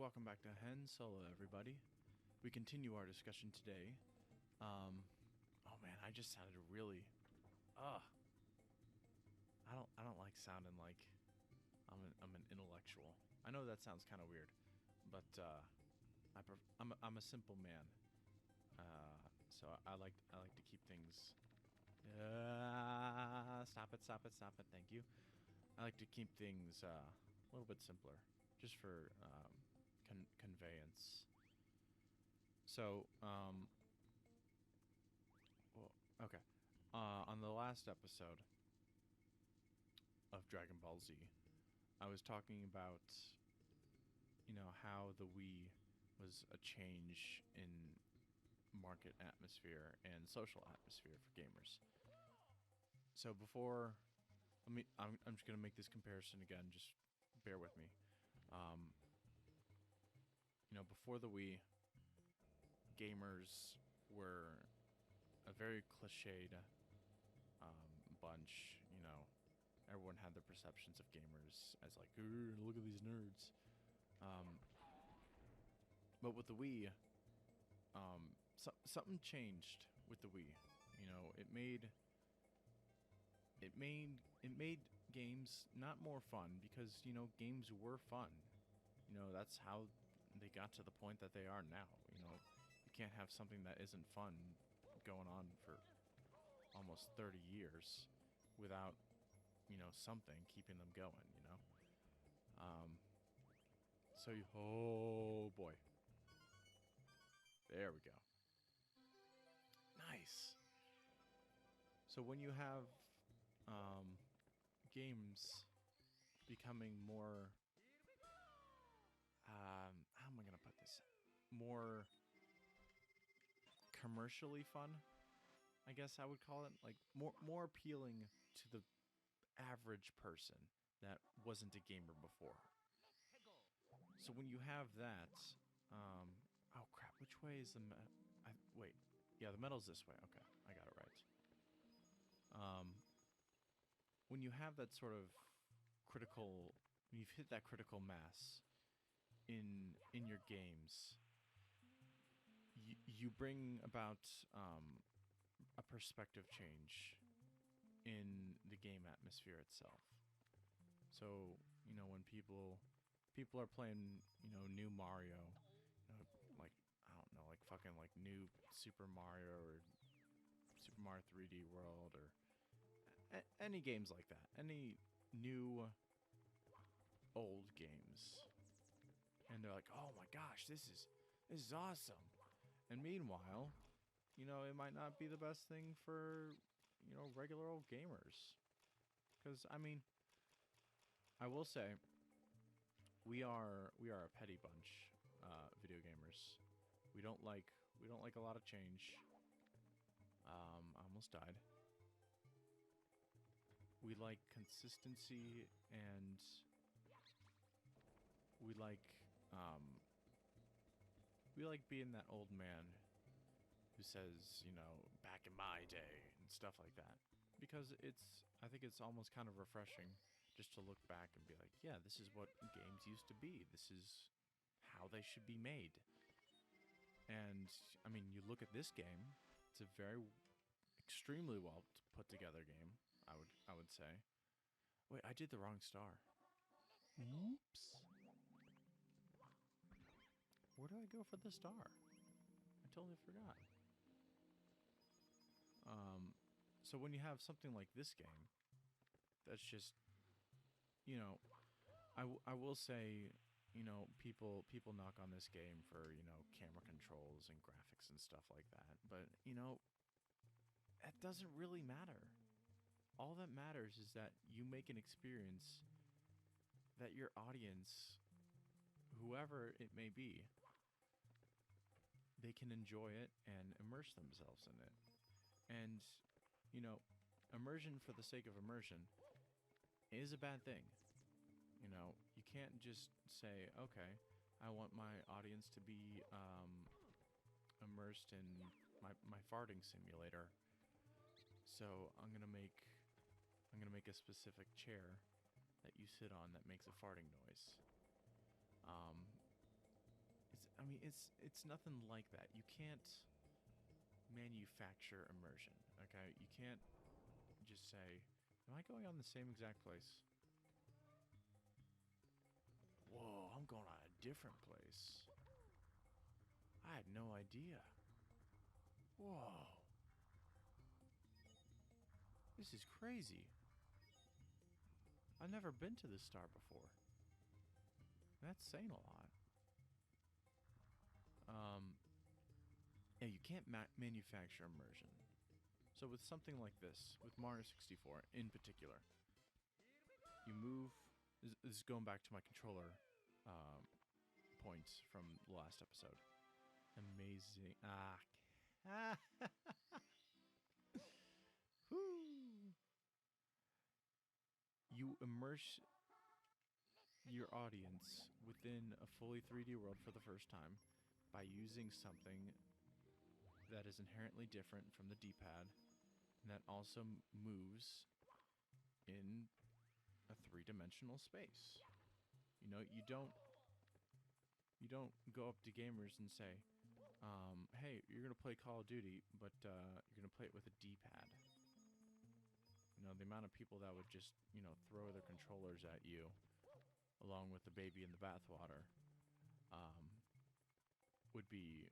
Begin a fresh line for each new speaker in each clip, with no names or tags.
welcome back to Solo, everybody. We continue our discussion today. Oh man, I just sounded really, ugh. I don't like sounding like I'm an intellectual. I know that sounds kind of weird, but I'm a simple man. So I like to keep things. Stop it! Stop it! Stop it! Thank you. I like to keep things a little bit simpler, just for conveyance. So, well, okay. On the last episode of Dragon Ball Z, I was talking about, how the Wii was a change in market atmosphere and social atmosphere for gamers. So before, I'm just gonna make this comparison again. Just bear with me. Um, before the Wii, gamers were a very cliched bunch. Everyone had their perceptions of gamers as like, look at these nerds. Um, but with the Wii, something changed with the Wii. It made games not more fun because games were fun. That's how they got to the point that they are now. You can't have something that isn't fun going on for almost 30 years without something keeping them going. Um, oh boy, there we go. Nice. So when you have um, games becoming more, how am I gonna put this? More commercially fun, I guess I would call it, like more appealing to the average person that wasn't a gamer before. So when you have that, oh crap, which way is the wait, yeah, the metal's this way. Okay, I got it right. When you have that sort of critical, when you've hit that critical mass in your games, you bring about a perspective change in the game atmosphere itself. So when people are playing new Mario, like I don't know, like fucking like new Super Mario or Super Mario 3D World or any games like that, any new old games, and they're like, oh my gosh, this is awesome. And meanwhile, it might not be the best thing for regular old gamers. Because I will say we are a petty bunch, video gamers. We don't like a lot of change. I almost died. We like consistency, and we like being that old man who says, back in my day and stuff like that. Because I think it's almost kind of refreshing just to look back and be like, yeah, this is what games used to be. This is how they should be made. And you look at this game, it's a very extremely well put together game, I would say. Wait, I did the wrong star. Oops. Where do I go for the star? I totally forgot. So when you have something like this game, that's just, I will say, people knock on this game for, camera controls and graphics and stuff like that. But, that doesn't really matter. All that matters is that you make an experience that your audience, whoever it may be, they can enjoy it and immerse themselves in it. And, immersion for the sake of immersion is a bad thing. You can't just say, okay, I want my audience to be immersed in my farting simulator. So I'm gonna make a specific chair that you sit on that makes a farting noise. I mean, it's nothing like that. You can't manufacture immersion. Okay, you can't just say, "Am I going on the same exact place?" Whoa, I'm going on a different place. I had no idea. Whoa, this is crazy. I've never been to this star before. That's saying a lot. Um, yeah, you can't manufacture immersion. So with something like this, with Mario 64 in particular, you move. This is going back to my controller um, points from the last episode. Amazing. Ah. Woo. You immerse your audience within a fully 3D world for the first time by using something that is inherently different from the D-pad and that also moves in a three-dimensional space. You know, you don't go up to gamers and say, "Hey, you're gonna play Call of Duty, but you're gonna play it with a D-pad." You know, the amount of people that would just throw their controllers at you, along with the baby in the bathwater, um, would be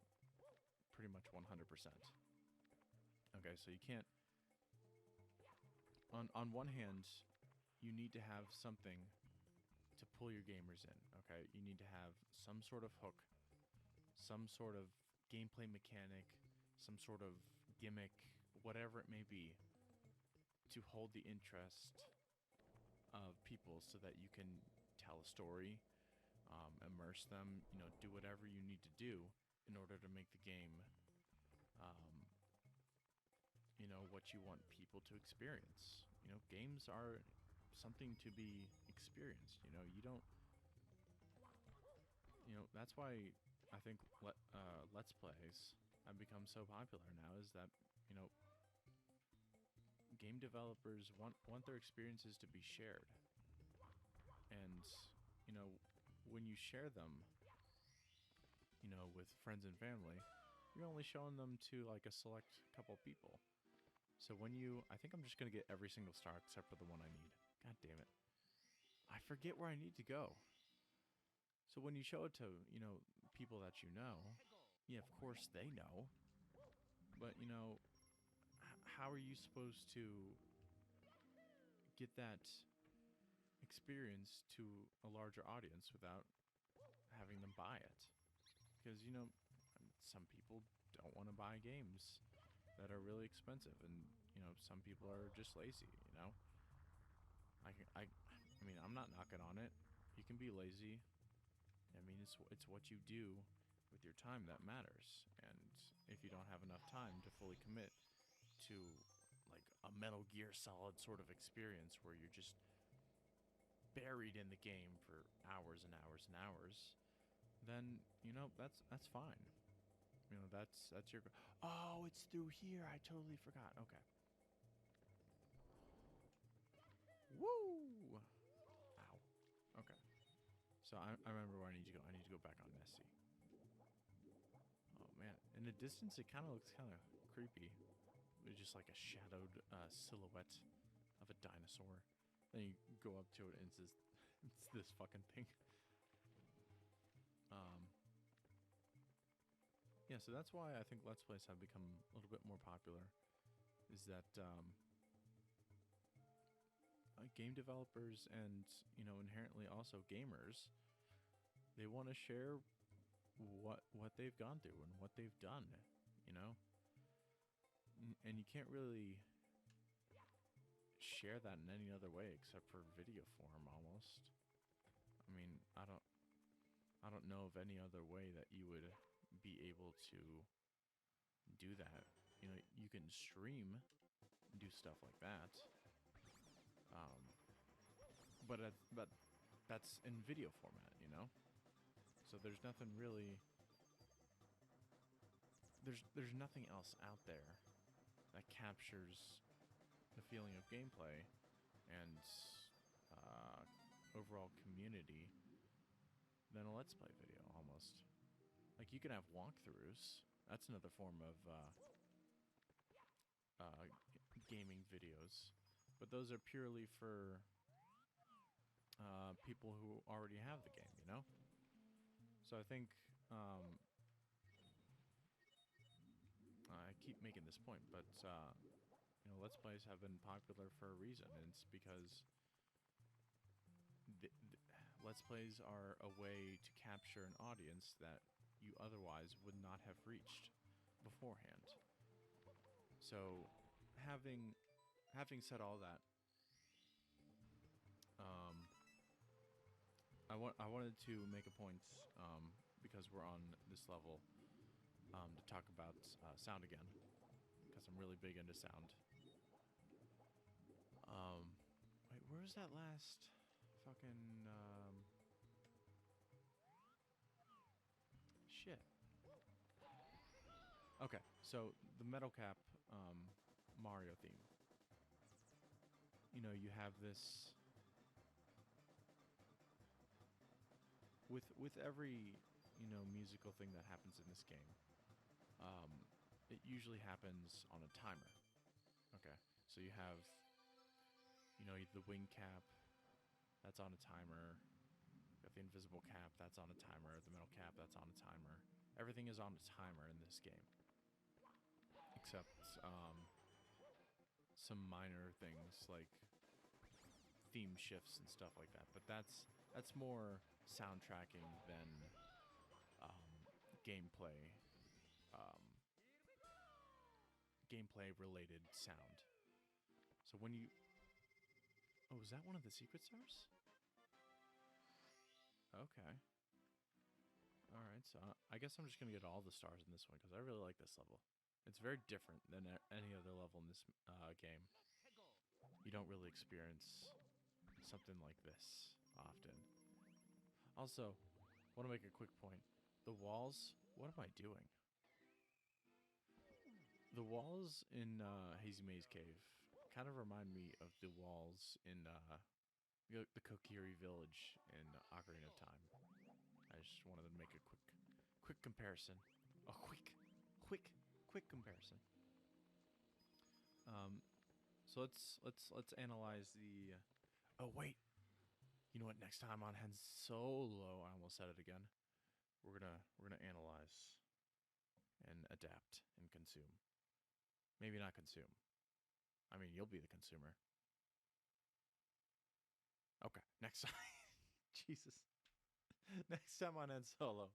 pretty much 100%. Okay, so you can't. On one hand, you need to have something to pull your gamers in. Okay, you need to have some sort of hook, some sort of gameplay mechanic, some sort of gimmick, whatever it may be, to hold the interest of people so that you can tell a story, immerse them, do whatever you need to do in order to make the game, um, what you want people to experience. Games are something to be experienced. You don't, that's why I think Let's Plays have become so popular now is that, game developers want their experiences to be shared. And, you know, when you share them, with friends and family, you're only showing them to like a select couple people. So I think I'm just going to get every single star except for the one I need. God damn it. I forget where I need to go. So when you show it to, people that you know, yeah, of course they know. But, how are you supposed to get that experience to a larger audience without having them buy it? Because, some people don't want to buy games that are really expensive, and, some people are just lazy. I mean, I'm not knocking on it. You can be lazy. I mean, it's what you do with your time that matters. And if you don't have enough time to fully commit to like a Metal Gear Solid sort of experience where you're just buried in the game for hours and hours and hours, then that's fine. That's your. Oh, it's through here. I totally forgot. Okay. Woo! Ow. Okay. So I remember where I need to go. I need to go back on Nessie. Oh man! In the distance, it kind of looks kind of creepy. It's just like a shadowed silhouette of a dinosaur. Then you go up to it and it's this fucking thing. Yeah, so that's why I think Let's Plays have become a little bit more popular. Is that game developers and inherently also gamers, they want to share what they've gone through and what they've done. You know, and you can't really share that in any other way except for video form almost. I mean, I don't know of any other way that you would be able to do that. You can stream, do stuff like that. But that's in video format. So there's nothing really there's nothing else out there that captures the feeling of gameplay and overall community than a Let's Play video, almost. Like, you can have walkthroughs. That's another form of gaming videos, but those are purely for people who already have the game, you know? So I think I keep making this point, but Let's Plays have been popular for a reason, and it's because Let's Plays are a way to capture an audience that you otherwise would not have reached beforehand. So, having said all that, um, I wanted to make a point, because we're on this level, to talk about sound again, because I'm really big into sound. Wait, where was that last fucking shit? Okay, so the Metal Cap Mario theme. You have this with every musical thing that happens in this game. Um, it usually happens on a timer. Okay, so you have the wing cap, that's on a timer. You have the invisible cap, that's on a timer. The metal cap, that's on a timer. Everything is on a timer in this game, except some minor things like theme shifts and stuff like that. But that's more soundtracking than gameplay, um, gameplay related sound. So when you oh, is that one of the secret stars? Okay. All right. So I guess I'm just gonna get all the stars in this one because I really like this level. It's very different than any other level in this game. You don't really experience something like this often. Also, want to make a quick point. The walls. What am I doing? The walls in Hazy Maze Cave kind of remind me of the walls in the Kokiri Village in Ocarina of Time. I just wanted to make a quick comparison. A quick comparison. So let's analyze the. Oh wait, you know what? Next time on Hen Solo, I almost said it again. We're gonna analyze and adapt and consume. Maybe not consume. I mean, you'll be the consumer. Okay, next time. Jesus. Next time on Hen Solo.